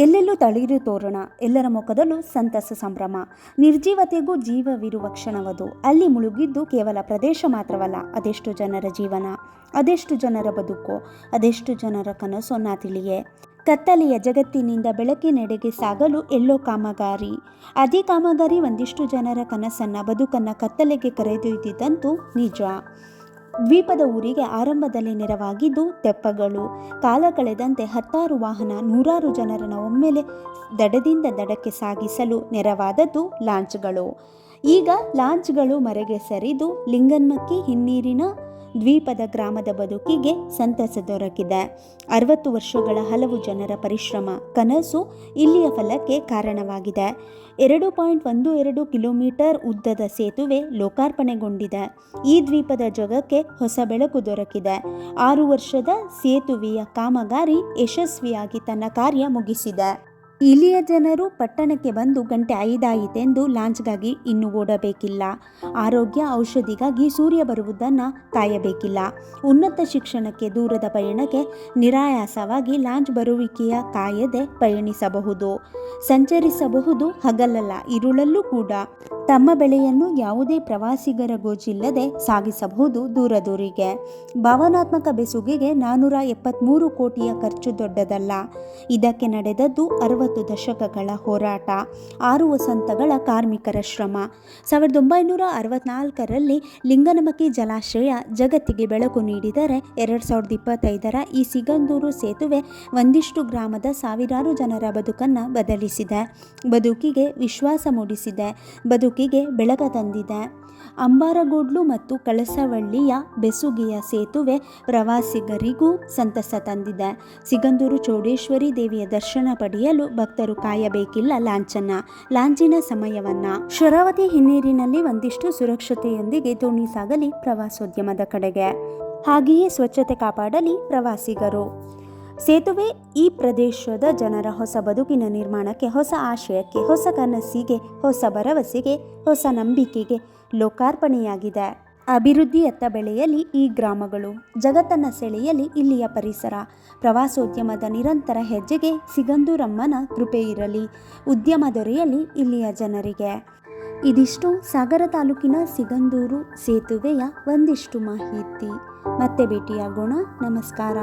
ಎಲ್ಲೆಲ್ಲೂ ತಳಿರು ತೋರಣ, ಎಲ್ಲರ ಮುಖದಲ್ಲೂ ಸಂತಸ ಸಂಭ್ರಮ. ನಿರ್ಜೀವತೆಗೂ ಜೀವವಿರುವ ಕ್ಷಣವದು. ಅಲ್ಲಿ ಮುಳುಗಿದ್ದು ಕೇವಲ ಪ್ರದೇಶ ಮಾತ್ರವಲ್ಲ, ಅದೆಷ್ಟು ಜನರ ಜೀವನ, ಅದೆಷ್ಟು ಜನರ ಬದುಕು, ಅದೆಷ್ಟು ಜನರ ಕನಸು ನಾ ತಿಳಿಯೇ. ಕತ್ತಲೆಯ ಜಗತ್ತಿನಿಂದ ಬೆಳಕಿನೆಡೆಗೆ ಸಾಗಲು ಎಲ್ಲೋ ಕಾಮಗಾರಿ. ಅದೇ ಕಾಮಗಾರಿ ಒಂದಿಷ್ಟು ಜನರ ಕನಸನ್ನು, ಬದುಕನ್ನು ಕತ್ತಲೆಗೆ ಕರೆದೊಯ್ದಿದ್ದಂತೂ ನಿಜ. ದ್ವೀಪದ ಊರಿಗೆ ಆರಂಭದಲ್ಲಿ ನೆರವಾಗಿದ್ದು ತೆಪ್ಪಗಳು. ಕಾಲ ಕಳೆದಂತೆ ಹತ್ತಾರು ವಾಹನ, ನೂರಾರು ಜನರನ್ನು ಒಮ್ಮೆಲೆ ದಡದಿಂದ ದಡಕ್ಕೆ ಸಾಗಿಸಲು ನೆರವಾದದ್ದು ಲಾಂಚ್ಗಳು. ಈಗ ಲಾಂಚ್ಗಳು ಮರೆಗೆ ಸರಿದು ಲಿಂಗನ್ಮಕ್ಕಿ ಹಿನ್ನೀರಿನ ದ್ವೀಪದ ಗ್ರಾಮದ ಬದುಕಿಗೆ ಸಂತಸ ದೊರಕಿದೆ. 60 ವರ್ಷಗಳ ಹಲವು ಜನರ ಪರಿಶ್ರಮ, ಕನಸು ಇಲ್ಲಿಯ ಫಲಕ್ಕೆ ಕಾರಣವಾಗಿದೆ. 2.12 ಕಿಲೋಮೀಟರ್ ಉದ್ದದ ಸೇತುವೆ ಲೋಕಾರ್ಪಣೆಗೊಂಡಿದೆ. ಈ ದ್ವೀಪದ ಜಗಕ್ಕೆ ಹೊಸ ಬೆಳಕು ದೊರಕಿದೆ. 6 ವರ್ಷದ ಸೇತುವೆಯ ಕಾಮಗಾರಿ ಯಶಸ್ವಿಯಾಗಿ ತನ್ನ ಕಾರ್ಯ ಮುಗಿಸಿದೆ. ಇಲ್ಲಿಯ ಜನರು ಪಟ್ಟಣಕ್ಕೆ ಬಂದು ಗಂಟೆ 5 ಆಯಿತೆಂದು ಲಾಂಚ್ಗಾಗಿ ಇನ್ನೂ ಓಡಬೇಕಿಲ್ಲ. ಆರೋಗ್ಯ, ಔಷಧಿಗಾಗಿ ಸೂರ್ಯ ಬರುವುದನ್ನು ಕಾಯಬೇಕಿಲ್ಲ. ಉನ್ನತ ಶಿಕ್ಷಣಕ್ಕೆ, ದೂರದ ಪಯಣಕ್ಕೆ ನಿರಾಯಾಸವಾಗಿ ಲಾಂಚ್ ಬರುವಿಕೆಯ ಕಾಯದೆ ಪಯಣಿಸಬಹುದು. ಸಂಚರಿಸಬಹುದು, ಹಗಲಲ್ಲ ಇರುಳಲ್ಲೂ ಕೂಡ. ತಮ್ಮ ಬೆಳೆಯನ್ನು ಯಾವುದೇ ಪ್ರವಾಸಿಗರ ಗೋಜಿಲ್ಲದೆ ಸಾಗಿಸಬಹುದು ದೂರದೂರಿಗೆ. ಭಾವನಾತ್ಮಕ ಬೆಸುಗೆಗೆ 473 ಕೋಟಿಯ ಖರ್ಚು ದೊಡ್ಡದಲ್ಲ. ಇದಕ್ಕೆ ನಡೆದದ್ದು 60 ದಶಕಗಳ ಹೋರಾಟ, 6 ವಸಂತಗಳ ಕಾರ್ಮಿಕರ ಶ್ರಮ. 1964ರಲ್ಲಿ ಲಿಂಗನಮಕ್ಕಿ ಜಲಾಶಯ ಜಗತ್ತಿಗೆ ಬೆಳಕು ನೀಡಿದರೆ, 2025ರ ಈ ಸಿಗಂದೂರು ಸೇತುವೆ ಒಂದಿಷ್ಟು ಗ್ರಾಮದ ಸಾವಿರಾರು ಜನರ ಬದುಕನ್ನು ಬದಲಿಸಿದೆ. ಬದುಕಿಗೆ ವಿಶ್ವಾಸ ಮೂಡಿಸಿದೆ, ಬದುಕಿಗೆ ಬೆಳಕ ತಂದಿದೆ. ಅಂಬಾರಗೋಡ್ಲು ಮತ್ತು ಕಳಸವಳ್ಳಿಯ ಬೆಸುಗೆಯ ಸೇತುವೆ ಪ್ರವಾಸಿಗರಿಗೂ ಸಂತಸ ತಂದಿದೆ. ಸಿಗಂದೂರು ಚೌಡೇಶ್ವರಿ ದೇವಿಯ ದರ್ಶನ ಪಡೆಯಲು ಭಕ್ತರು ಕಾಯಬೇಕಿಲ್ಲ ಲಾಂಚಿನ ಸಮಯವನ್ನ. ಶರಾವತಿ ಹಿನ್ನೀರಿನಲ್ಲಿ ಒಂದಿಷ್ಟು ಸುರಕ್ಷತೆಯೊಂದಿಗೆ ದೋಣಿ ಸಾಗಲಿ ಪ್ರವಾಸೋದ್ಯಮದ ಕಡೆಗೆ. ಹಾಗೆಯೇ ಸ್ವಚ್ಛತೆ ಕಾಪಾಡಲಿ ಪ್ರವಾಸಿಗರು. ಸೇತುವೆ ಈ ಪ್ರದೇಶದ ಜನರ ಹೊಸ ಬದುಕಿನ ನಿರ್ಮಾಣಕ್ಕೆ, ಹೊಸ ಆಶಯಕ್ಕೆ, ಹೊಸ ಕನಸಿಗೆ, ಹೊಸ ಭರವಸೆಗೆ, ಹೊಸ ನಂಬಿಕೆಗೆ ಲೋಕಾರ್ಪಣೆಯಾಗಿದೆ. ಅಭಿವೃದ್ಧಿಯತ್ತ ಬೆಳೆಯಲಿ ಈ ಗ್ರಾಮಗಳು, ಜಗತ್ತನ್ನು ಸೆಳೆಯಲಿ ಇಲ್ಲಿಯ ಪರಿಸರ. ಪ್ರವಾಸೋದ್ಯಮದ ನಿರಂತರ ಹೆಜ್ಜೆಗೆ ಸಿಗಂದೂರಮ್ಮನ ಕೃಪೆ ಇರಲಿ, ಉದ್ಯಮ ದೊರೆಯಲಿ ಇಲ್ಲಿಯ ಜನರಿಗೆ. ಇದಿಷ್ಟು ಸಾಗರ ತಾಲೂಕಿನ ಸಿಗಂದೂರು ಸೇತುವೆಯ ಒಂದಿಷ್ಟು ಮಾಹಿತಿ. ಮತ್ತೆ ಭೇಟಿಯಾಗೋಣ. ನಮಸ್ಕಾರ.